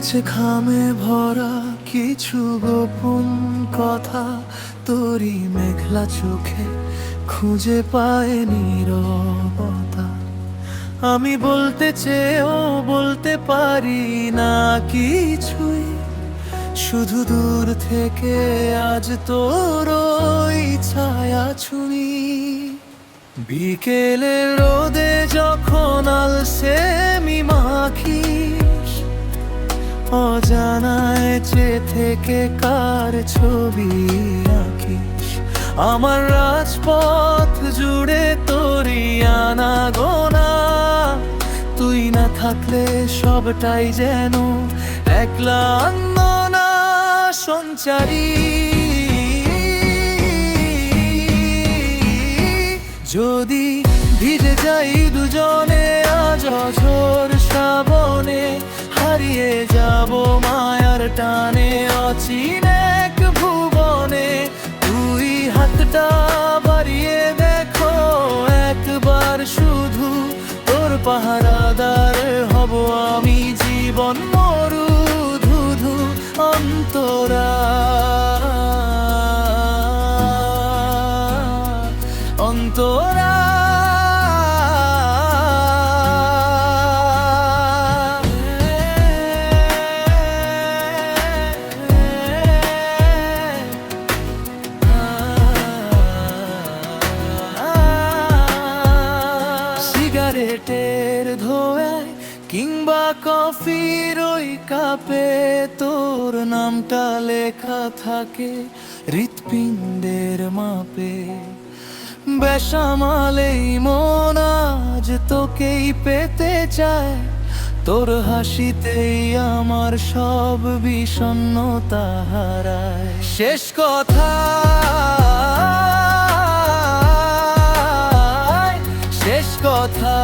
বলছে ঘামে ভরা কিছু গোপন কথা, তোরই মেঘলা চোখে খুঁজে পায় নীরবতা। আমি বলতে চেয়েও বলতে পারি না কিছুই, শুধু দূর থেকে আজ তোর ওই ছায়া ছুঁই। বিকেলে রোদে যখন আলসেমি মাখিস, অজানায় থেকে কার ছবি আঁকিস। আমার রাজপথ জুড়ে তোরই আনাগোনা, তুই না থাকলে সবটাই যেন একলা আন্দোলনা সঞ্চারী। যদি ভিজে যাই দুজনে আজ ঝড় শ্রাবণে, হারিয়ে যাব মায়ার টানে অচিন এক ভুবনে। তুই হাতটা বাড়িয়ে দেখো একবার শুধু, তোর পাহারাদার হব আমি জীবন মরু ধুধু অন্তরা অন্তরা। সিগারেটের ধোঁয়ায় কিংবা কফির ওই কাপে তোর নামটা লেখা থাকে হৃৎপিণ্ডের মাপে। বেসামালেই মন আজ তোকেই পেতে চায়, তোর হাসিতেই আমার সব বিষণ্ণতা হারায়। শেষ কথা শেষ কথা